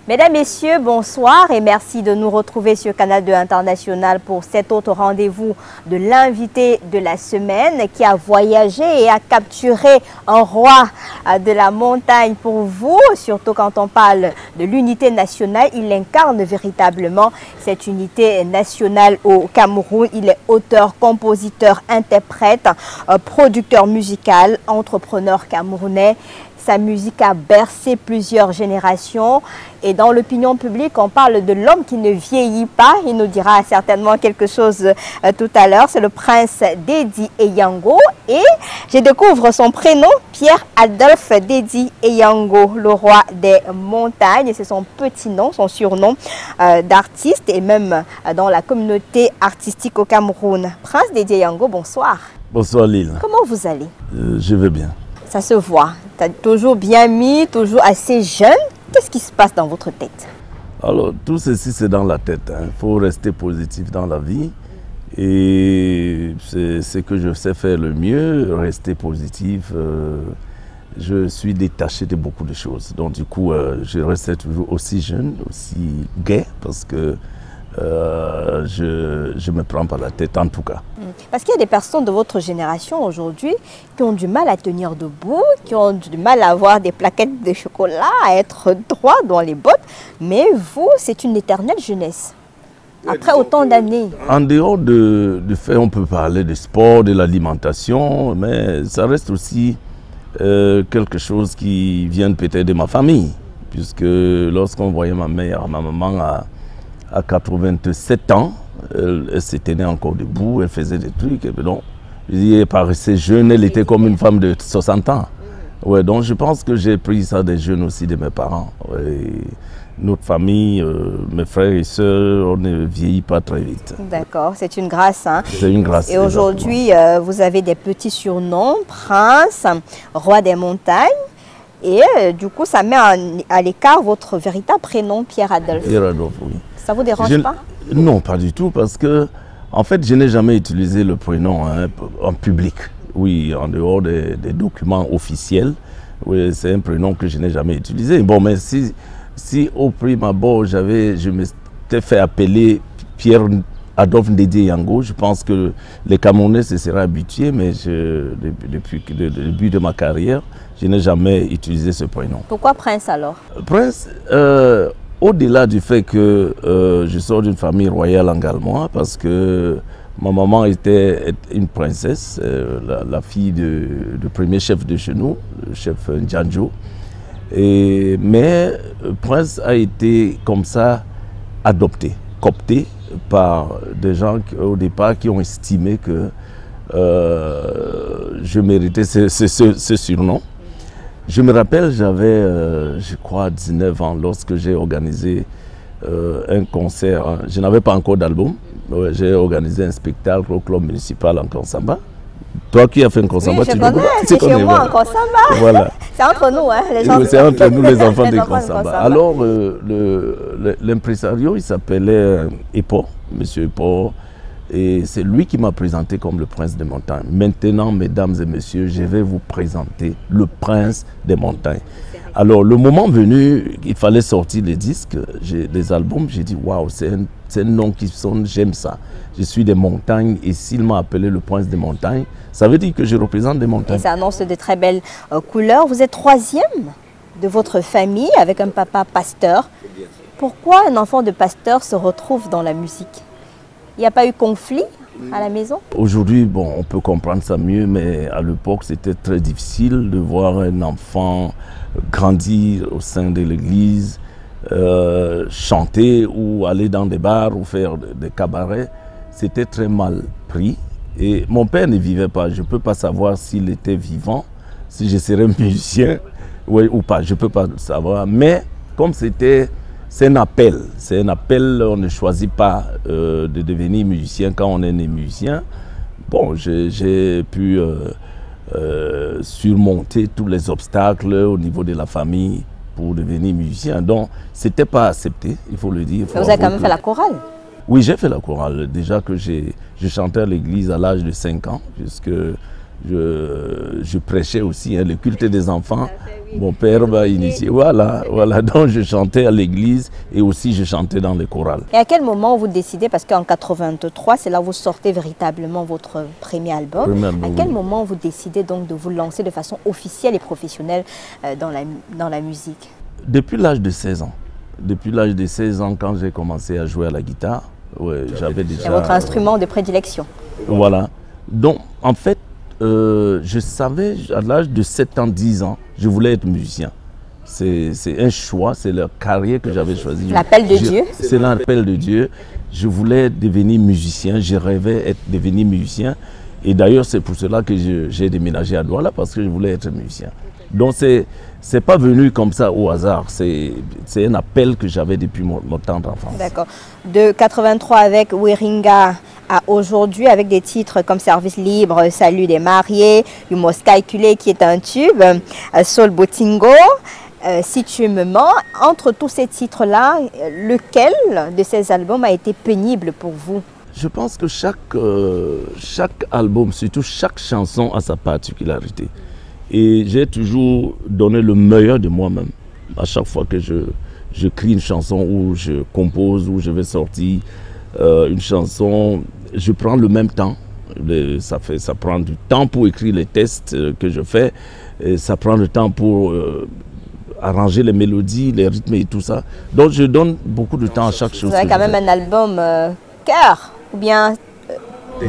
Mesdames, Messieurs, bonsoir et merci de nous retrouver sur Canal 2 International pour cet autre rendez-vous de l'invité de la semaine qui a voyagé et a capturé un roi de la montagne pour vous. Surtout quand on parle de l'unité nationale, il incarne véritablement cette unité nationale au Cameroun. Il est auteur, compositeur, interprète, producteur musical, entrepreneur camerounais. Sa musique a bercé plusieurs générations et dans l'opinion publique, on parle de l'homme qui ne vieillit pas. Il nous dira certainement quelque chose tout à l'heure. C'est le prince Dédi Eyango et je découvre son prénom, Pierre-Adolphe Dédi Eyango, le roi des montagnes. C'est son petit nom, son surnom d'artiste et même dans la communauté artistique au Cameroun. Prince Dédi Eyango, bonsoir. Bonsoir Lille. Comment vous allez? Je vais bien. Ça se voit. Tu as toujours bien mis, toujours assez jeune. Qu'est-ce qui se passe dans votre tête? Alors, tout ceci, c'est dans la tête. Il faut rester positif dans la vie. Et c'est ce que je sais faire le mieux, rester positif. Je suis détaché de beaucoup de choses. Donc, du coup, je reste toujours aussi jeune, aussi gai, parce que je me prends pas la tête, en tout cas. Parce qu'il y a des personnes de votre génération aujourd'hui qui ont du mal à tenir debout, qui ont du mal à avoir des plaquettes de chocolat, à être droit dans les bottes. Mais vous, c'est une éternelle jeunesse. Après autant d'années. En dehors du fait, on peut parler du sport, de l'alimentation, mais ça reste aussi quelque chose qui vient peut-être de ma famille. Puisque lorsqu'on voyait ma mère, ma maman à 87 ans, elle s'était née encore debout, elle faisait des trucs. Et donc, elle paraissait jeune, elle était comme une femme de 60 ans. Ouais, donc je pense que j'ai pris ça des jeunes aussi de mes parents. Ouais, notre famille, mes frères et sœurs, on ne vieillit pas très vite. D'accord, c'est une grâce. Hein? C'est une grâce. Et aujourd'hui, vous avez des petits surnoms, prince, roi des montagnes. Et du coup, ça met à l'écart votre véritable prénom, Pierre-Adolphe. Pierre-Adolphe, oui. Ça ne vous dérange pas? Non, pas du tout, parce que, en fait, je n'ai jamais utilisé le prénom en public. Oui, en dehors des documents officiels. Oui, c'est un prénom que je n'ai jamais utilisé. Bon, mais si au prime abord, je m'étais fait appeler Pierre-Adolphe Dédi Eyango, je pense que les Camerounais se seraient habitués, mais depuis le début de ma carrière, je n'ai jamais utilisé ce prénom. Pourquoi Prince alors? Prince, au-delà du fait que je sors d'une famille royale en galmois, parce que ma maman était une princesse, la fille du premier chef de chez nous, le chef Ndjanjo. Mais Prince a été comme ça adopté, coopté par des gens au départ qui ont estimé que je méritais ce surnom. Je me rappelle, j'avais, je crois, 19 ans lorsque j'ai organisé un concert. Hein. Je n'avais pas encore d'album. J'ai organisé un spectacle au club municipal en Konsamba. Toi qui as fait un Konsamba, oui, c'est chez moi en Konsamba. Voilà. C'est entre nous, hein, les gens. C'est entre nous, les enfants de Konsamba. Alors, l'impresario, il s'appelait Epo, Monsieur Epo. Et c'est lui qui m'a présenté comme le prince des montagnes. Maintenant, mesdames et messieurs, je vais vous présenter le prince des montagnes. Alors, le moment venu, il fallait sortir les disques, les albums. J'ai dit, waouh, c'est un nom qui sonne, j'aime ça. Je suis des montagnes et s'il m'a appelé le prince des montagnes, ça veut dire que je représente des montagnes. Et ça annonce de très belles couleurs. Vous êtes troisième de votre famille avec un papa pasteur. Pourquoi un enfant de pasteur se retrouve dans la musique? Il n'y a pas eu conflit à la maison? Aujourd'hui, bon, on peut comprendre ça mieux, mais à l'époque, c'était très difficile de voir un enfant grandir au sein de l'église, chanter ou aller dans des bars ou faire des cabarets. C'était très mal pris. Et mon père ne vivait pas. Je ne peux pas savoir s'il était vivant, si je serais musicien ou pas. Je ne peux pas savoir. Mais comme c'était... C'est un appel, on ne choisit pas de devenir musicien quand on est né musicien. Bon, j'ai pu surmonter tous les obstacles au niveau de la famille pour devenir musicien. Donc, ce n'était pas accepté, il faut le dire. Mais vous avez quand même fait la chorale? Oui, j'ai fait la chorale. Déjà que je chantais à l'église à l'âge de 5 ans, puisque je prêchais aussi, hein, le culte des enfants. Mon père m'a initié. Voilà, donc je chantais à l'église et aussi je chantais dans les chorales. Et à quel moment vous décidez, parce qu'en 83, c'est là où vous sortez véritablement votre premier album. À quel moment vous décidez donc de vous lancer de façon officielle et professionnelle dans la musique? Depuis l'âge de 16 ans. Depuis l'âge de 16 ans, quand j'ai commencé à jouer à la guitare, ouais, j'avais déjà... C'est votre instrument de prédilection. Voilà. Donc, en fait, je savais, à l'âge de 7 ans, 10 ans, je voulais être musicien. C'est un choix, c'est la carrière que j'avais choisie. L'appel de Dieu. C'est l'appel de Dieu. Je voulais devenir musicien, je rêvais devenir musicien. Et d'ailleurs, c'est pour cela que j'ai déménagé à Douala, parce que je voulais être musicien. Donc, c'est pas venu comme ça au hasard. C'est un appel que j'avais depuis mon temps d'enfance. D'accord. De 83 avec Weringa à aujourd'hui, avec des titres comme Service libre, Salut des mariés, Humour calculé qui est un tube, Sol Botingo, Si tu me mens. Entre tous ces titres-là, lequel de ces albums a été pénible pour vous? Je pense que chaque album, surtout chaque chanson, a sa particularité. Et j'ai toujours donné le meilleur de moi-même. À chaque fois que je crie une chanson ou je compose ou je vais sortir une chanson, je prends le même temps. Ça prend du temps pour écrire les textes que je fais. Et ça prend du temps pour arranger les mélodies, les rythmes et tout ça. Donc je donne beaucoup de temps à chaque chose. Vous avez quand même un album cœur ou bien...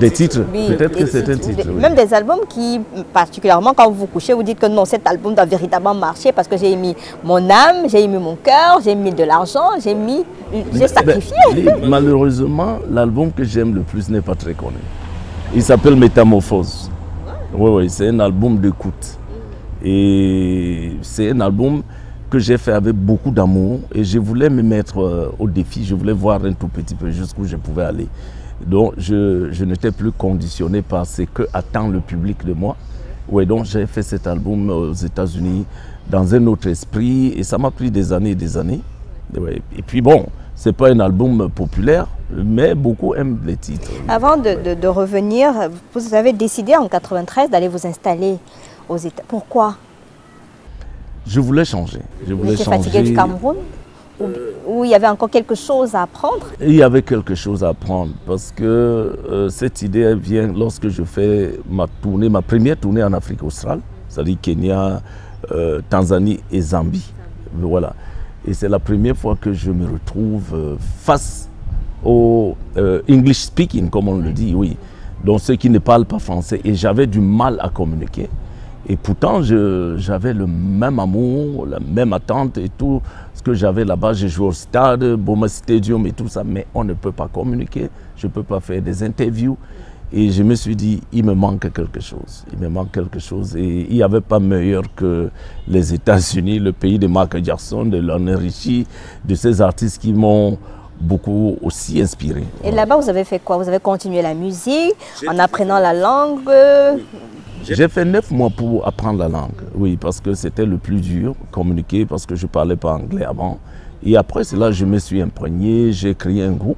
Des titres, oui, peut-être que c'est un titre. Même des albums qui, particulièrement quand vous vous couchez, vous dites que non, cet album doit véritablement marcher parce que j'ai mis mon âme, j'ai mis mon cœur, j'ai mis de l'argent, j'ai sacrifié. Malheureusement, l'album que j'aime le plus n'est pas très connu. Il s'appelle Métamorphose. Oui, c'est un album d'écoute. Et c'est un album que j'ai fait avec beaucoup d'amour et je voulais me mettre au défi, je voulais voir un tout petit peu jusqu'où je pouvais aller. Donc je n'étais plus conditionné par ce que attend le public de moi. Ouais, donc j'ai fait cet album aux États-Unis dans un autre esprit et ça m'a pris des années et des années. Ouais. Et puis bon, c'est pas un album populaire, mais beaucoup aiment les titres. Avant de revenir, vous avez décidé en 93 d'aller vous installer aux États. Pourquoi? Je voulais changer. Vous étiez fatigué du Cameroun? Ou il y avait encore quelque chose à apprendre? Il y avait quelque chose à apprendre parce que cette idée vient lorsque je fais ma première tournée en Afrique australe, c'est-à-dire Kenya, Tanzanie et Zambie. Voilà. Et c'est la première fois que je me retrouve face au English speaking, comme on le dit, oui. Donc ceux qui ne parlent pas français. Et j'avais du mal à communiquer. Et pourtant, j'avais le même amour, la même attente et tout ce que j'avais là-bas. J'ai joué au stade, Boma Stadium et tout ça, mais on ne peut pas communiquer, je ne peux pas faire des interviews. Et je me suis dit, il me manque quelque chose. Il me manque quelque chose. Et il n'y avait pas meilleur que les États-Unis, le pays de Michael Jackson, de Lionel Richie, de ces artistes qui m'ont beaucoup aussi inspiré. Et là-bas, vous avez fait quoi? Vous avez continué la musique en apprenant la langue? J'ai fait 9 mois pour apprendre la langue, oui, parce que c'était le plus dur, communiquer, parce que je ne parlais pas anglais avant. Et après cela, je me suis imprégné, j'ai créé un groupe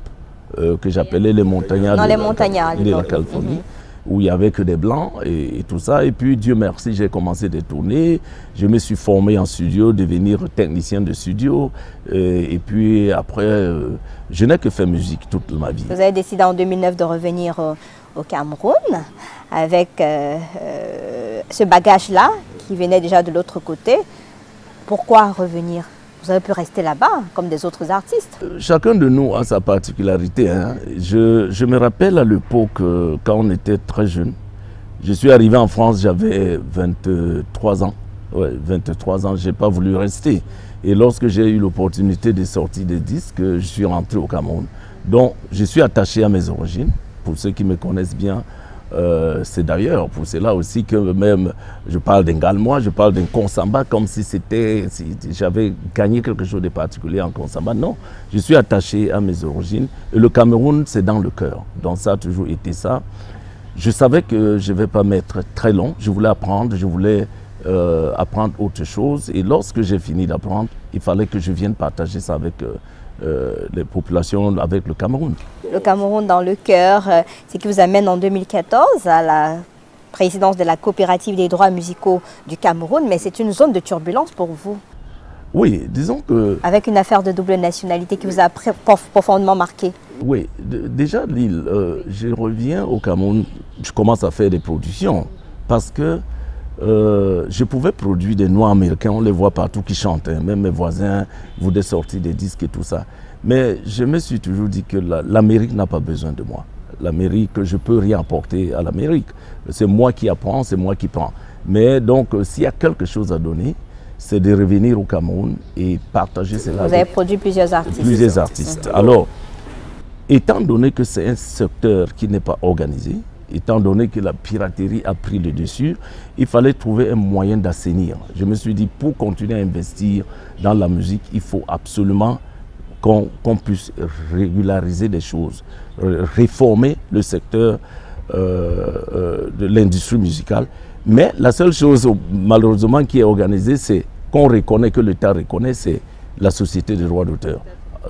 que j'appelais les Montagnards de la Californie, où il n'y avait que des Blancs et tout ça. Et puis, Dieu merci, j'ai commencé des tournées, je me suis formé en studio, devenir technicien de studio. Et puis après, je n'ai que fait musique toute ma vie. Vous avez décidé en 2009 de revenir au Cameroun avec ce bagage-là qui venait déjà de l'autre côté. Pourquoi revenir? Vous avez pu rester là-bas comme des autres artistes. Chacun de nous a sa particularité. Hein. Je me rappelle à l'époque, quand on était très jeune, je suis arrivé en France, j'avais 23 ans. Ouais, 23 ans, je n'ai pas voulu rester. Et lorsque j'ai eu l'opportunité de sortir des disques, je suis rentré au Cameroun. Donc, je suis attaché à mes origines. Pour ceux qui me connaissent bien, c'est d'ailleurs pour cela aussi que même je parle d'un galmois, je parle d'un konsamba comme si j'avais gagné quelque chose de particulier en konsamba. Non, je suis attaché à mes origines et le Cameroun c'est dans le cœur. Donc ça a toujours été ça. Je savais que je ne vais pas m'être très long, je voulais apprendre, je voulais apprendre autre chose et lorsque j'ai fini d'apprendre, il fallait que je vienne partager ça avec les populations, avec le Cameroun. Le Cameroun dans le cœur, c'est qui vous amène en 2014 à la présidence de la coopérative des droits musicaux du Cameroun, mais c'est une zone de turbulence pour vous. Oui, disons que... Avec une affaire de double nationalité qui vous a profondément marqué. Oui, déjà Lille, je reviens au Cameroun, je commence à faire des productions parce que je pouvais produire des Noirs américains, on les voit partout qui chantent, hein, même mes voisins voulaient sortir des disques et tout ça. Mais je me suis toujours dit que l'Amérique n'a pas besoin de moi. L'Amérique, je peux rien apporter à l'Amérique. C'est moi qui apprends, c'est moi qui prends. Mais donc, s'il y a quelque chose à donner, c'est de revenir au Cameroun et partager cela. Vous avez produit plusieurs artistes. Plusieurs artistes. Alors, étant donné que c'est un secteur qui n'est pas organisé, étant donné que la piraterie a pris le dessus, il fallait trouver un moyen d'assainir. Je me suis dit, pour continuer à investir dans la musique, il faut absolument qu'on puisse régulariser des choses, réformer le secteur de l'industrie musicale. Mais la seule chose, malheureusement, qui est organisée, c'est qu'on reconnaît, que l'État reconnaît, c'est la société de droits d'auteur.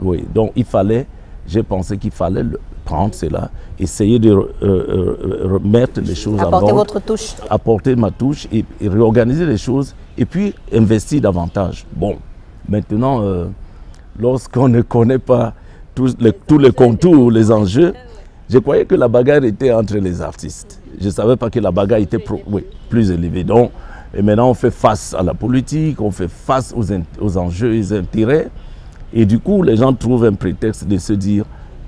Oui, donc il fallait, j'ai pensé qu'il fallait prendre cela, essayer de remettre les choses en ordre. Apporter votre touche. Apporter ma touche et réorganiser les choses et puis investir davantage. Bon, maintenant, lorsqu'on ne connaît pas tous les contours, les enjeux, je croyais que la bagarre était entre les artistes. Je ne savais pas que la bagarre était plus élevée. Donc, et maintenant, on fait face à la politique, on fait face aux enjeux et aux intérêts. Et du coup, les gens trouvent un prétexte de se dire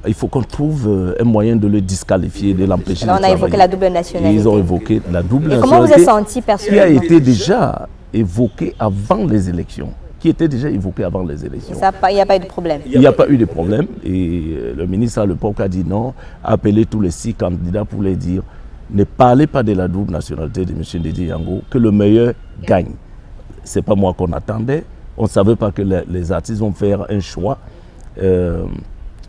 il faut qu'on trouve un moyen de le disqualifier, de l'empêcher de travailler. On a évoqué la double nationalité. Et ils ont évoqué la double nationalité. Comment vous êtes senti personnellement? Qui a été déjà évoqué avant les élections. Qui était déjà évoqué avant les élections. Il n'y a pas eu de problème. Il n'y a pas eu de problème. Et le ministre à l'époque a dit non, a appelé tous les 6 candidats pour les dire ne parlez pas de la double nationalité de M. Ndedi Yango, que le meilleur gagne. Ce n'est pas moi qu'on attendait. On ne savait pas que les artistes vont faire un choix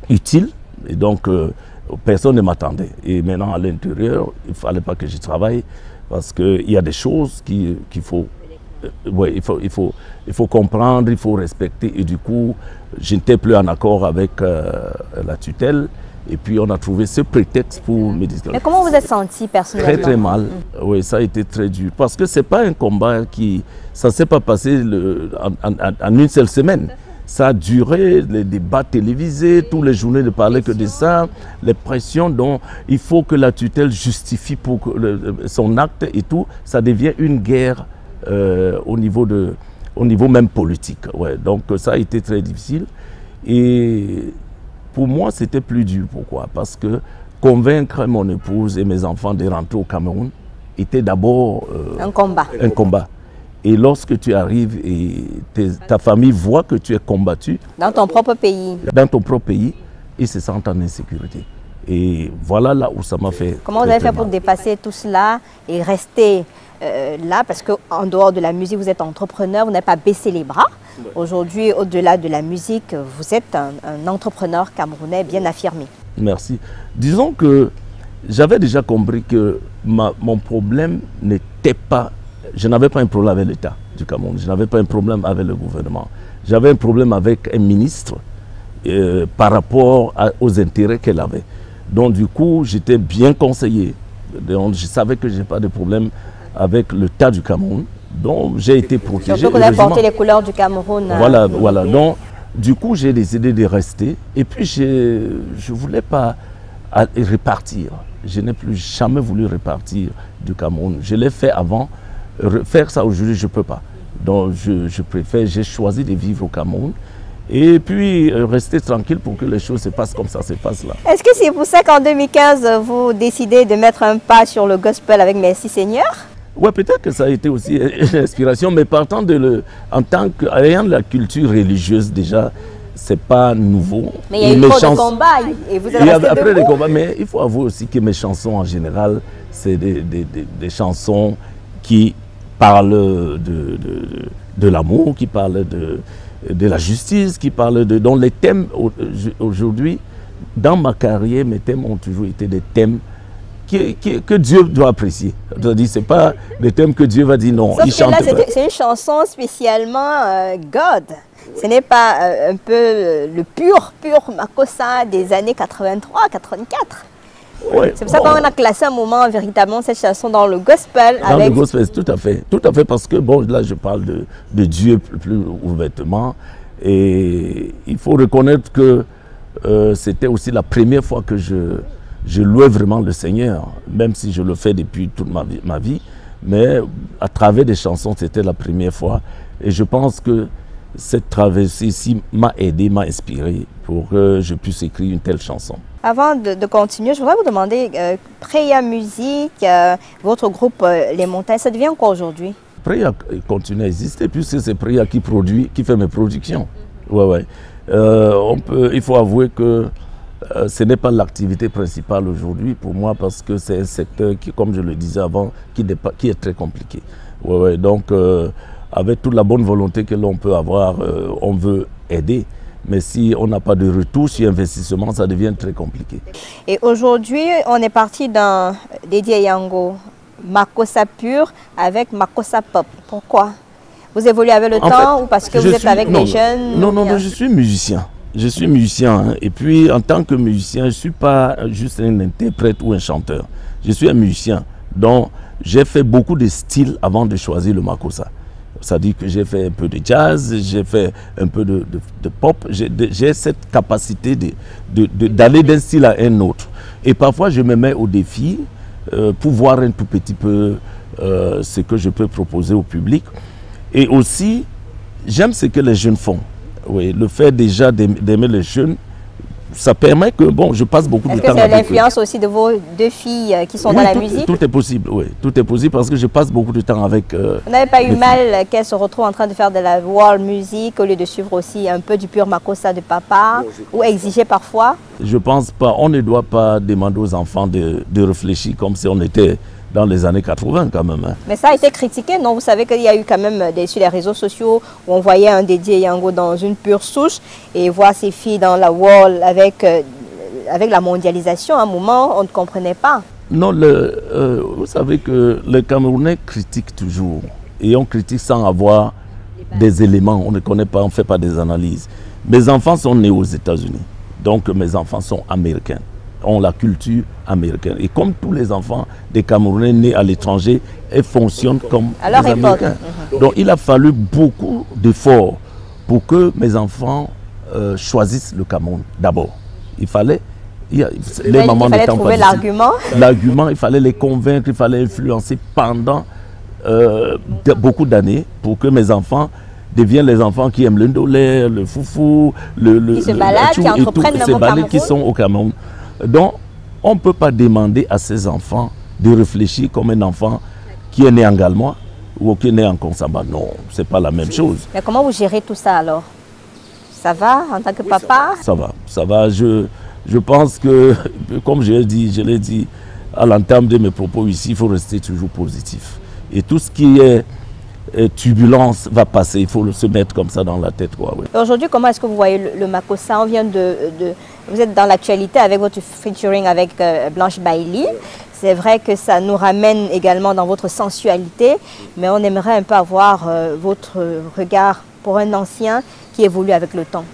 utile. Et donc, personne ne m'attendait. Et maintenant, à l'intérieur, il ne fallait pas que je travaille parce qu'il y a des choses qu'il faut... Oui, il faut comprendre, il faut respecter. Et du coup, je n'étais plus en accord avec la tutelle. Et puis, on a trouvé ce prétexte pour me disqualifier. Mais comment vous êtes senti personnellement? Très, très mal. Oui, ça a été très dur. Parce que ce n'est pas un combat qui... Ça ne s'est pas passé en une seule semaine. Ça a duré, les débats télévisés, tous les journées ne parlaient que de ça, les pressions dont il faut que la tutelle justifie pour son acte et tout. Ça devient une guerre au niveau même politique. Ouais. Donc ça a été très difficile. Et pour moi, c'était plus dur. Pourquoi? Parce que convaincre mon épouse et mes enfants de rentrer au Cameroun était d'abord un combat. Et lorsque tu arrives et ta famille voit que tu es combattu... Dans ton propre pays. Dans ton propre pays, ils se sentent en insécurité. Et voilà là où ça m'a fait... Comment vous avez fait pour dépasser tout cela et rester là? Parce qu'en dehors de la musique, vous êtes entrepreneur, vous n'avez pas baissé les bras. Aujourd'hui, au-delà de la musique, vous êtes un entrepreneur camerounais bien affirmé. Merci. Disons que j'avais déjà compris que mon problème n'était pas... Je n'avais pas un problème avec l'État du Cameroun, je n'avais pas un problème avec le gouvernement. J'avais un problème avec un ministre par rapport aux intérêts qu'elle avait. Donc du coup, j'étais bien conseillé. Donc, je savais que je n'ai pas de problème avec l'État du Cameroun. Donc j'ai été protégé. Surtout que vous avez porté les couleurs du Cameroun. Voilà, voilà. Donc du coup, j'ai décidé de rester. Et puis je ne voulais pas repartir. Je n'ai plus jamais voulu repartir du Cameroun. Je l'ai fait avant. Faire ça aujourd'hui, je ne peux pas. Donc je préfère, j'ai choisi de vivre au Cameroun et puis rester tranquille pour que les choses se passent comme ça se passent là. Est-ce que c'est pour ça qu'en 2015, vous décidez de mettre un pas sur le gospel avec Merci Seigneur? Oui, peut-être que ça a été aussi une inspiration, mais partant en tant qu'ayant la culture religieuse déjà, c'est pas nouveau. Mais il y a eu trop de combats et vous êtes resté après les combats, mais il faut avouer aussi que mes chansons en général, c'est des chansons qui parlent de l'amour, qui parlent de la justice, qui parlent dont les thèmes aujourd'hui, dans ma carrière, mes thèmes ont toujours été des thèmes que Dieu doit apprécier. C'est-à-dire, ce n'est pas des thèmes que Dieu va dire non. Sauf que là, c'est une chanson spécialement God. Ce n'est pas un peu le pur Makossa des années 83, 84. Ouais, c'est pour ça qu'on a classé un moment véritablement cette chanson dans le gospel. Dans le gospel, tout à fait, parce que bon, là je parle de Dieu plus ouvertement, et il faut reconnaître que c'était aussi la première fois que je louais vraiment le Seigneur, même si je le fais depuis toute ma vie, mais à travers des chansons, c'était la première fois, et je pense que cette traversée-ci m'a aidé, m'a inspiré pour que je puisse écrire une telle chanson. Avant de continuer, je voudrais vous demander, Preya Musique, votre groupe Les Montagnes, ça devient quoi aujourd'hui? Preya continue à exister puisque c'est Preya qui fait mes productions. Il faut avouer que ce n'est pas l'activité principale aujourd'hui pour moi parce que c'est un secteur qui, comme je le disais avant, qui est très compliqué. Donc, avec toute la bonne volonté que l'on peut avoir, on veut aider. Mais si on n'a pas de retour sur investissement, ça devient très compliqué. Et aujourd'hui, on est parti dans Dédié Yango, Makossa pur avec Makossa pop. Pourquoi? Vous évoluez avec le temps ou parce que vous êtes avec des jeunes? Non, je suis musicien. Je suis musicien. Hein, et puis, en tant que musicien, je ne suis pas juste un interprète ou un chanteur. Je suis un musicien. Donc, j'ai fait beaucoup de styles avant de choisir le Makossa. C'est-à-dire que j'ai fait un peu de jazz, j'ai fait un peu de pop. J'ai cette capacité d'aller d'un style à un autre. Et parfois, je me mets au défi pour voir un tout petit peu ce que je peux proposer au public. Et aussi, j'aime ce que les jeunes font. Oui, le fait déjà d'aimer les jeunes, ça permet que, bon, je passe beaucoup de temps avec eux. Est-ce que c'est l'influence aussi de vos deux filles qui sont dans la musique? Tout est possible, oui. Tout est possible parce que je passe beaucoup de temps avec... Vous n'avez pas eu mal qu'elles se retrouvent en train de faire de la world music au lieu de suivre aussi un peu du pur Makossa de papa ou exiger parfois? Je pense pas. On ne doit pas demander aux enfants de réfléchir comme si on était dans les années 80 quand même. Hein. Mais ça a été critiqué, non? Vous savez qu'il y a eu quand même sur les réseaux sociaux où on voyait un Dédié Yango dans une pure souche et voir ses filles dans la wall avec la mondialisation. À un moment, on ne comprenait pas. Non, vous savez que les Camerounais critiquent toujours et on critique sans avoir des éléments. On ne connaît pas, on ne fait pas des analyses. Mes enfants sont nés aux États-Unis, donc mes enfants sont américains. Ont la culture américaine. Et comme tous les enfants des Camerounais nés à l'étranger, ils fonctionnent comme des Américains. Donc il a fallu beaucoup d'efforts pour que mes enfants choisissent le Cameroun d'abord. Il fallait trouver l'argument. L'argument, il fallait les convaincre, il fallait influencer pendant beaucoup d'années pour que mes enfants deviennent les enfants qui aiment le ndolé, le foufou, qui se baladent, qui entreprennent le Cameroun. Qui sont au Cameroun. Donc, on ne peut pas demander à ces enfants de réfléchir comme un enfant qui est né en gallois ou qui est né en Konsamba. Non, ce n'est pas la même chose. Mais comment vous gérez tout ça alors? Ça va en tant que papa? Ça va. Je pense que, comme je l'ai dit à l'entame de mes propos ici, il faut rester toujours positif. Et tout ce qui est turbulence va passer, il faut se mettre comme ça dans la tête. Aujourd'hui, comment est-ce que vous voyez le Makossa? On vient vous êtes dans l'actualité avec votre featuring avec Blanche Bailey. C'est vrai que ça nous ramène également dans votre sensualité, mais on aimerait un peu avoir votre regard pour un ancien qui évolue avec le temps.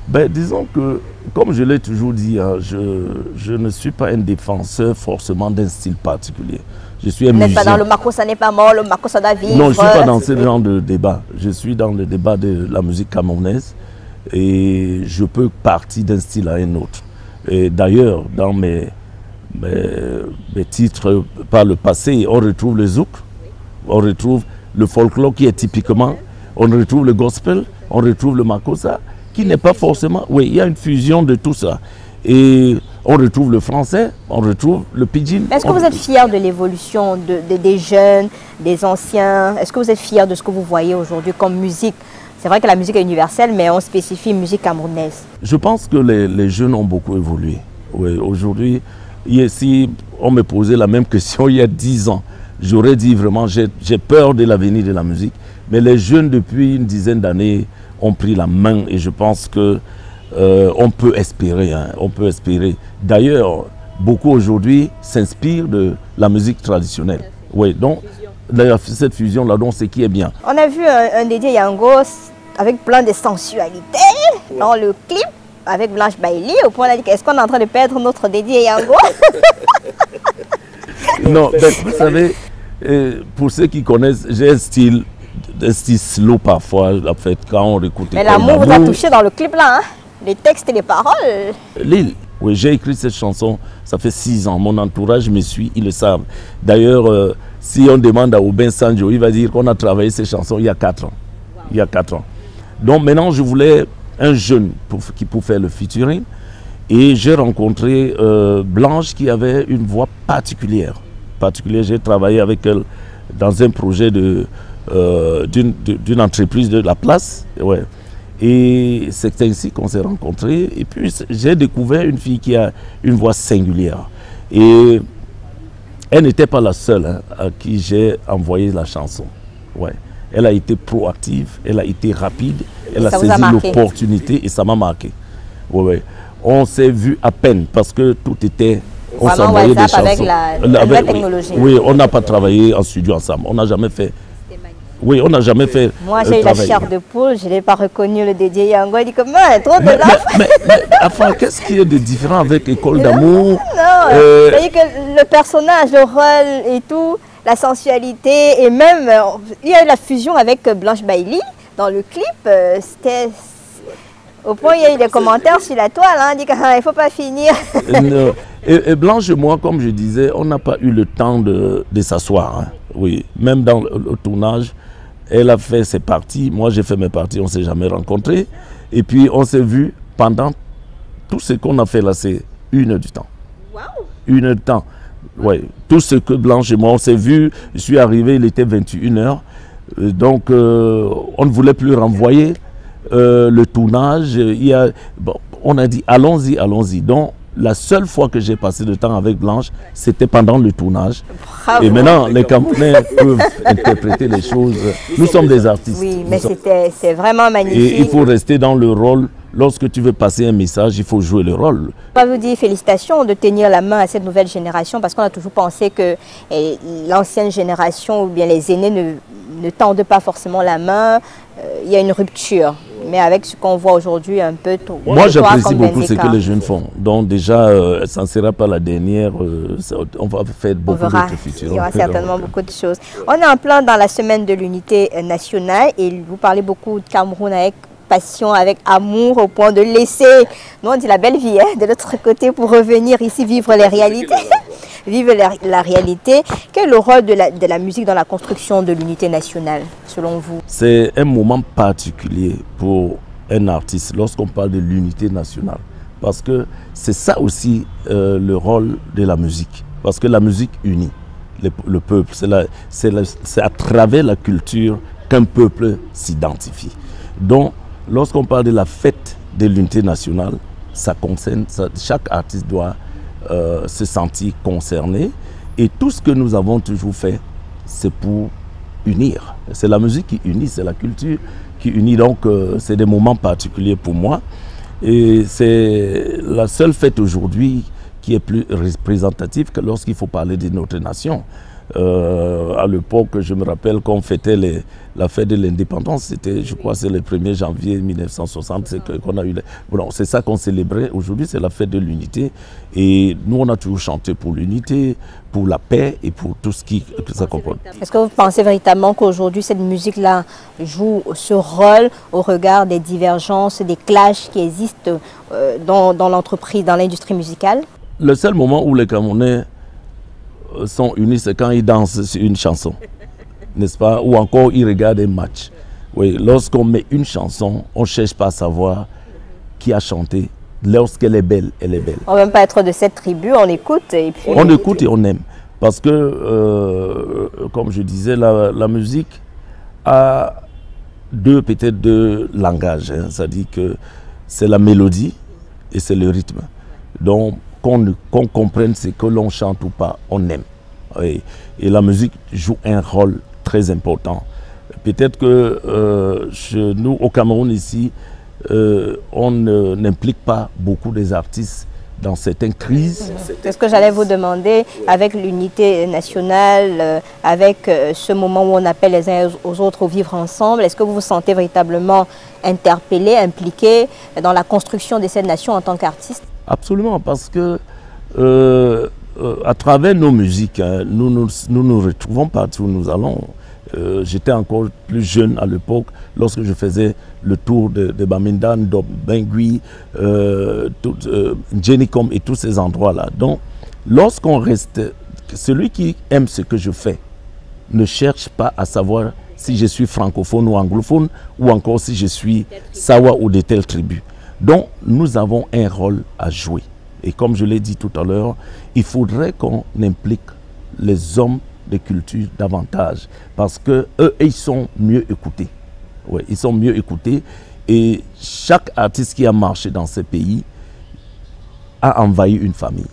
Ben, disons que, comme je l'ai toujours dit, hein, je ne suis pas un défenseur forcément d'un style particulier. Je suis un musicien. Vous n'êtes pas dans le Makossa n'est pas mort, le Makossa doit vivre. Non, je ne suis pas dans ce genre de débat. Je suis dans le débat de la musique camerounaise et je peux partir d'un style à un autre. Et d'ailleurs, dans mes titres par le passé, on retrouve le zouk, on retrouve le folklore qui est typiquement, on retrouve le gospel, on retrouve le Makossa, qui n'est pas forcément... Oui, il y a une fusion de tout ça. Et on retrouve le français, on retrouve le pidgin. Est-ce que vous êtes fier de l'évolution des jeunes, des anciens? Est-ce que vous êtes fier de ce que vous voyez aujourd'hui comme musique? C'est vrai que la musique est universelle, mais on spécifie musique camerounaise. Je pense que les jeunes ont beaucoup évolué. Oui, aujourd'hui, si on me posait la même question il y a 10 ans, j'aurais dit vraiment, j'ai peur de l'avenir de la musique. Mais les jeunes, depuis une dizaine d'années, ont pris la main et je pense que on peut espérer. Hein, on peut espérer. D'ailleurs, beaucoup aujourd'hui s'inspirent de la musique traditionnelle. Oui, donc cette fusion-là, donc c'est qui est bien. On a vu un Dédié Yango avec plein de sensualité dans le clip avec Blanche Bailey. Au point où on a dit, est-ce qu'on est en train de perdre notre Dédié Yango? Non, ben, vous savez, pour ceux qui connaissent, j'ai un style slow parfois, en fait, quand on écoute. Mais l'amour vous a touché dans le clip là, hein? Les textes et les paroles. Lille, oui, j'ai écrit cette chanson, ça fait 6 ans. Mon entourage me suit, ils le savent. D'ailleurs, si on demande à Aubin Sanjo, il va dire qu'on a travaillé ces chansons il y a 4 ans. Wow. Il y a 4 ans. Donc maintenant, je voulais un jeune pour faire le featuring. Et j'ai rencontré Blanche qui avait une voix particulière. J'ai travaillé avec elle dans un projet d'une entreprise de la place. Ouais. Et c'est ainsi qu'on s'est rencontrés. Et puis j'ai découvert une fille qui a une voix singulière. Et elle n'était pas la seule hein, à qui j'ai envoyé la chanson. Ouais. Elle a été proactive, elle a été rapide, elle a saisi l'opportunité et ça m'a marqué. Ouais, ouais. On s'est vu à peine parce que tout était... On s'envoyait des chansons. Avec la technologie. Oui, on n'a pas travaillé en studio ensemble. On n'a jamais fait... Oui, on n'a jamais fait. Moi, j'ai eu la chair de poule, je n'ai pas reconnu le DJ Yango. Il dit comment trop de mais enfin, qu'est-ce qu'il y a de différent avec École d'amour? Non, c'est-à-dire que le personnage, le rôle et tout, la sensualité, et même, il y a eu la fusion avec Blanche Bailey dans le clip. C'était. Au point, il y a eu des commentaires sur la toile, hein, on dit qu'il ne faut pas finir. Et Blanche et moi, comme je disais, on n'a pas eu le temps de s'asseoir. Hein. Oui, même dans le tournage, elle a fait ses parties, moi j'ai fait mes parties, on ne s'est jamais rencontrés. Et puis on s'est vu pendant tout ce qu'on a fait là, c'est 1 heure du temps. Wow. 1 heure de temps. Ouais, tout ce que Blanche et moi, on s'est vu, je suis arrivé, il était 21 h. Donc on ne voulait plus renvoyer le tournage. On a dit allons-y, allons-y. Donc la seule fois que j'ai passé de temps avec Blanche, c'était pendant le tournage. Bravo. Et maintenant, les Camerounais peuvent interpréter les choses. Nous sommes des artistes. Oui, mais c'est vraiment magnifique. Et il faut rester dans le rôle. Lorsque tu veux passer un message, il faut jouer le rôle. Je vais vous dire félicitations de tenir la main à cette nouvelle génération parce qu'on a toujours pensé que l'ancienne génération ou bien les aînés ne tendent pas forcément la main. Il y a une rupture. Mais avec ce qu'on voit aujourd'hui, un peu tout. Moi, j'apprécie beaucoup ce que les jeunes font. Donc déjà, ça ne sera pas la dernière. On va faire beaucoup d'autres futurs. Il y aura certainement beaucoup de choses. On est en plein dans la semaine de l'unité nationale et vous parlez beaucoup de Cameroun avec passion, avec amour, au point de laisser, nous on dit la belle vie, hein, de l'autre côté pour revenir ici vivre les réalités. Vivre la réalité. Quel est le rôle de la musique dans la construction de l'unité nationale, selon vous? C'est un moment particulier pour un artiste lorsqu'on parle de l'unité nationale. Parce que c'est ça aussi le rôle de la musique. Parce que la musique unit le peuple. C'est à travers la culture qu'un peuple s'identifie. Donc, lorsqu'on parle de la fête de l'unité nationale, ça concerne, chaque artiste doit se sentir concerné. Et tout ce que nous avons toujours fait, c'est pour unir. C'est la musique qui unit, c'est la culture qui unit. Donc, c'est des moments particuliers pour moi. Et c'est la seule fête aujourd'hui qui est plus représentative que lorsqu'il faut parler de notre nation. À l'époque, je me rappelle qu'on fêtait la fête de l'indépendance, c'était, je crois, c'est le 1er janvier 1960 qu'on a eu. Bon, c'est ça qu'on célébrait. Aujourd'hui, c'est la fête de l'unité. Et nous, on a toujours chanté pour l'unité, pour la paix et pour tout ce que ça comporte. Est-ce que vous pensez véritablement qu'aujourd'hui, cette musique-là joue ce rôle au regard des divergences, des clashs qui existent dans l'entreprise, dans l'industrie musicale? Le seul moment où les Camerounais sont unis, c'est quand ils dansent sur une chanson, n'est-ce pas? Ou encore ils regardent un match. Oui, lorsqu'on met une chanson, on ne cherche pas à savoir qui a chanté. Lorsqu'elle est belle, elle est belle. On ne veut même pas être de cette tribu, on écoute et puis... On écoute et on aime. Parce que, comme je disais, la musique a peut-être deux langages. Hein. C'est-à-dire que c'est la mélodie et c'est le rythme. Donc, qu'on comprenne ce que l'on chante ou pas, on aime. Et la musique joue un rôle très important. Peut-être que chez nous, au Cameroun ici, on n'implique pas beaucoup des artistes dans certaines crises. C'est ce que j'allais vous demander, avec l'unité nationale, avec ce moment où on appelle les uns aux autres au vivre ensemble, est-ce que vous vous sentez véritablement interpellé, impliqué dans la construction de cette nation en tant qu'artiste? Absolument, parce que à travers nos musiques, hein, nous retrouvons partout où nous allons. J'étais encore plus jeune à l'époque lorsque je faisais le tour de Bamenda, de Bangui, Djenicom et tous ces endroits-là. Donc, lorsqu'on reste, celui qui aime ce que je fais ne cherche pas à savoir si je suis francophone ou anglophone ou encore si je suis Sawa ou de telle tribu. Donc, nous avons un rôle à jouer. Et comme je l'ai dit tout à l'heure, il faudrait qu'on implique les hommes de culture davantage parce que eux, ils sont mieux écoutés. Ouais, ils sont mieux écoutés et chaque artiste qui a marché dans ces pays a envahi une famille.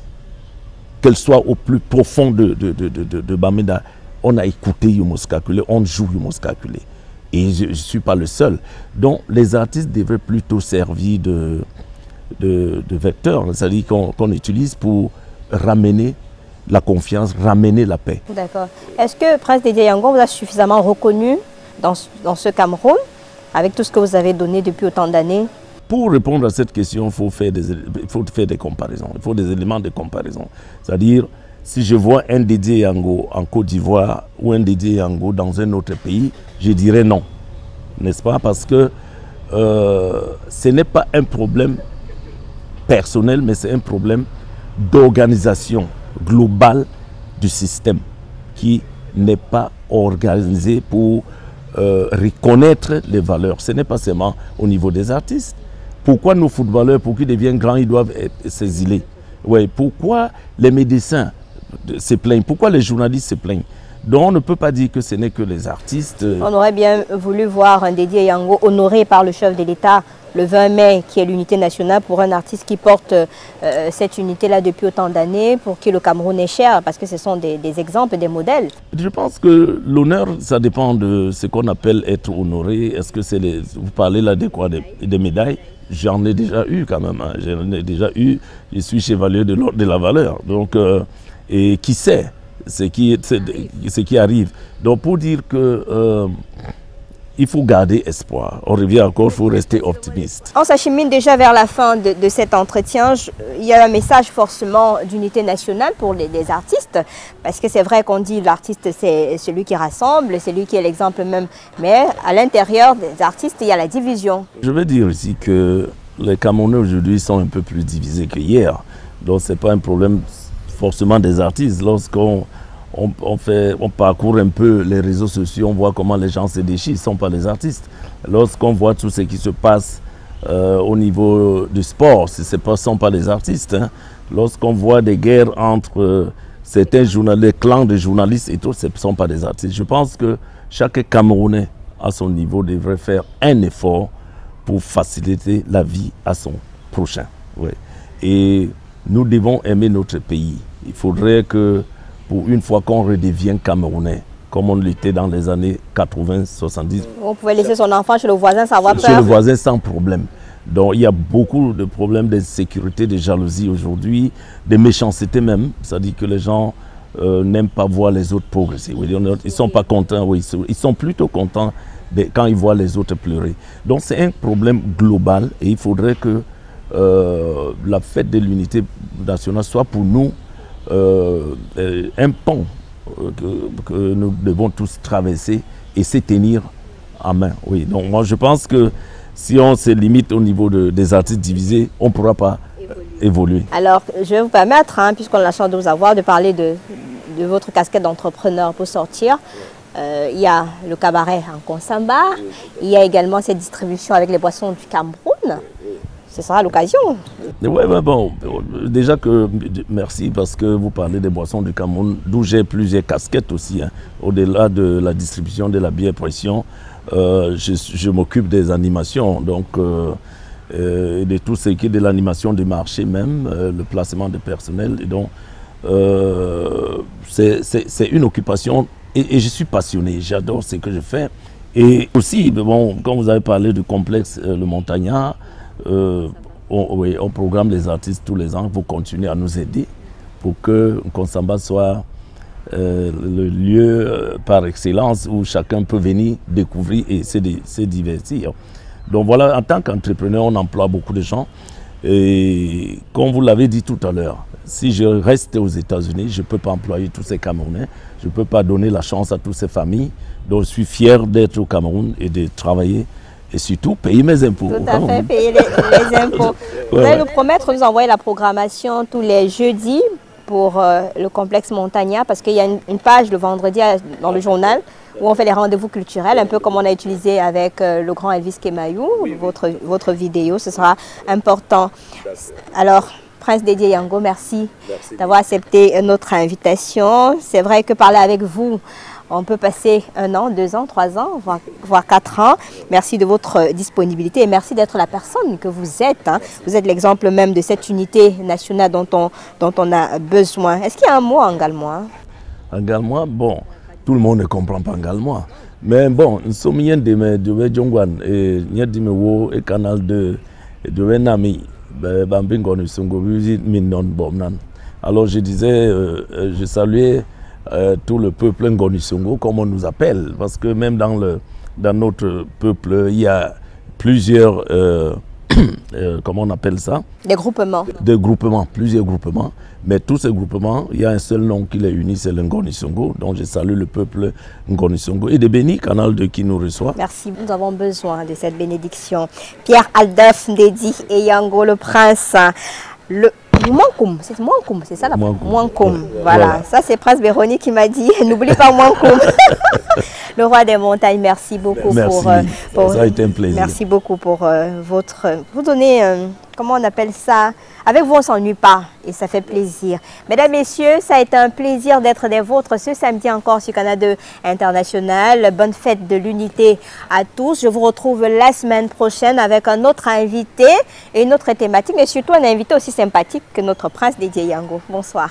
Qu'elle soit au plus profond de Bamenda, on a écouté Youmous Kakule, on joue Youmous Kakule. Et je ne suis pas le seul. Donc les artistes devraient plutôt servir de vecteurs, c'est-à-dire qu'on utilise pour ramener la confiance, ramener la paix. D'accord. Est-ce que Prince Dédé Yango vous a suffisamment reconnu dans ce Cameroun, avec tout ce que vous avez donné depuis autant d'années? Pour répondre à cette question, il faut faire des comparaisons, il faut des éléments de comparaison. C'est-à-dire, si je vois un Dédé Yango en Côte d'Ivoire ou un Dédé Yango dans un autre pays, je dirais non. N'est-ce pas? Parce que ce n'est pas un problème personnel, mais c'est un problème d'organisation globale du système qui n'est pas organisé pour reconnaître les valeurs. Ce n'est pas seulement au niveau des artistes. Pourquoi nos footballeurs, pour qu'ils deviennent grands, ils doivent être s'exiler? Ouais, pourquoi les médecins se plaignent? Pourquoi les journalistes se plaignent? Donc on ne peut pas dire que ce n'est que les artistes. On aurait bien voulu voir un Dédé Yango honoré par le chef de l'État le 20 mai, qui est l'unité nationale, pour un artiste qui porte cette unité-là depuis autant d'années, pour qui le Cameroun est cher, parce que ce sont des exemples, des modèles. Je pense que l'honneur, ça dépend de ce qu'on appelle être honoré. Est-ce que c'est vous parlez là de quoi? Des médailles? J'en ai déjà eu quand même. Hein. J'en ai déjà eu. Je suis chevalier de l'ordre de la valeur. Donc, et qui sait ce qui arrive. Donc pour dire que il faut garder espoir. On revient encore, il faut rester optimiste. On s'achemine déjà vers la fin de cet entretien. Il y a un message forcément d'unité nationale pour les artistes. Parce que c'est vrai qu'on dit l'artiste c'est celui qui rassemble, c'est lui qui est l'exemple même. Mais à l'intérieur des artistes, il y a la division. Je veux dire ici que les Camerounais aujourd'hui sont un peu plus divisés qu'hier. Donc ce n'est pas un problème forcément des artistes. Lorsqu'on parcourt un peu les réseaux sociaux, on voit comment les gens se déchirent, ils ne sont pas les artistes. Lorsqu'on voit tout ce qui se passe au niveau du sport, ce ne sont pas les artistes. Hein. Lorsqu'on voit des guerres entre certains journalistes, les clans de journalistes et tout, ce ne sont pas des artistes. Je pense que chaque Camerounais à son niveau devrait faire un effort pour faciliter la vie à son prochain. Ouais. Et nous devons aimer notre pays. Il faudrait que pour une fois qu'on redevienne Camerounais, comme on l'était dans les années 80, 70. On pouvait laisser son enfant chez le voisin sans avoir peur. Chez le voisin sans problème. Donc il y a beaucoup de problèmes de sécurité, de jalousie aujourd'hui, de méchanceté même. C'est-à-dire que les gens n'aiment pas voir les autres progresser. Ils ne sont pas contents, oui, ils sont plutôt contents quand ils voient les autres pleurer. Donc c'est un problème global et il faudrait que la fête de l'unité nationale soit pour nous un pont que nous devons tous traverser et se tenir en main. Oui. Donc moi je pense que si on se limite au niveau des artistes divisés, on ne pourra pas évoluer. Alors je vais vous permettre, hein, puisqu'on a la chance de vous avoir, de parler de votre casquette d'entrepreneur pour sortir. Il y a le cabaret en Konsamba, il y a également cette distribution avec les boissons du Cameroun. Ce sera l'occasion. Oui, mais bon, déjà que merci parce que vous parlez des boissons du Cameroun, d'où j'ai plusieurs casquettes aussi. Hein. Au-delà de la distribution de la bière pression, je m'occupe des animations, donc de tout ce qui est de l'animation du marché même, le placement de personnel. Et donc, c'est une occupation et je suis passionné, j'adore ce que je fais. Et aussi, bon, quand vous avez parlé du complexe Le Montagnard, on programme les artistes tous les ans pour continuer à nous aider pour que Konsamba soit le lieu par excellence où chacun peut venir découvrir et se divertir. Donc voilà, en tant qu'entrepreneur, on emploie beaucoup de gens et comme vous l'avez dit tout à l'heure, si je reste aux États-Unis, je ne peux pas employer tous ces Camerounais, je ne peux pas donner la chance à toutes ces familles. Donc je suis fier d'être au Cameroun et de travailler et surtout payer mes impôts. Tout à fait, payer les impôts. Vous allez nous promettre de nous envoyer la programmation tous les jeudis pour le complexe Montagna, parce qu'il y a une page le vendredi dans le journal où on fait les rendez-vous culturels, un peu comme on a utilisé avec le grand Elvis Kemayou, votre vidéo, ce sera important. Alors, Prince Dédié Yango, merci d'avoir accepté notre invitation. C'est vrai que parler avec vous, on peut passer 1 an, 2 ans, 3 ans, voire 4 ans. Merci de votre disponibilité et merci d'être la personne que vous êtes. Hein. Vous êtes l'exemple même de cette unité nationale dont on a besoin. Est-ce qu'il y a un mot en galmois? En galmois, bon, tout le monde ne comprend pas en galmois. Mais bon, nous sommes de Jongwan et nous et canal de Nami. Alors je disais, je saluais tout le peuple Ngonisongo, comme on nous appelle, parce que même dans notre peuple, il y a plusieurs, comment on appelle ça? Des groupements. Des groupements, plusieurs groupements. Mais tous ces groupements, il y a un seul nom qui les unit, c'est le Ngonisongo. Donc je salue le peuple Ngonisongo et de Béni, Canal 2 qui nous reçoit. Merci, nous avons besoin de cette bénédiction. Pierre Adolphe Ndédi et Yango le Prince. Mwankoum, c'est ça la Mwankoum. Voilà, ça c'est Prince Véronique qui m'a dit, n'oublie pas Mwankoum. Le roi des montagnes, merci beaucoup. Merci, ça a été un plaisir. Merci beaucoup pour vous donner, comment on appelle ça? Avec vous, on ne s'ennuie pas et ça fait plaisir. Mesdames, Messieurs, ça a été un plaisir d'être des vôtres ce samedi encore sur Canal 2 International. Bonne fête de l'unité à tous. Je vous retrouve la semaine prochaine avec un autre invité et une autre thématique, mais surtout un invité aussi sympathique que notre Prince Dédié Yango. Bonsoir.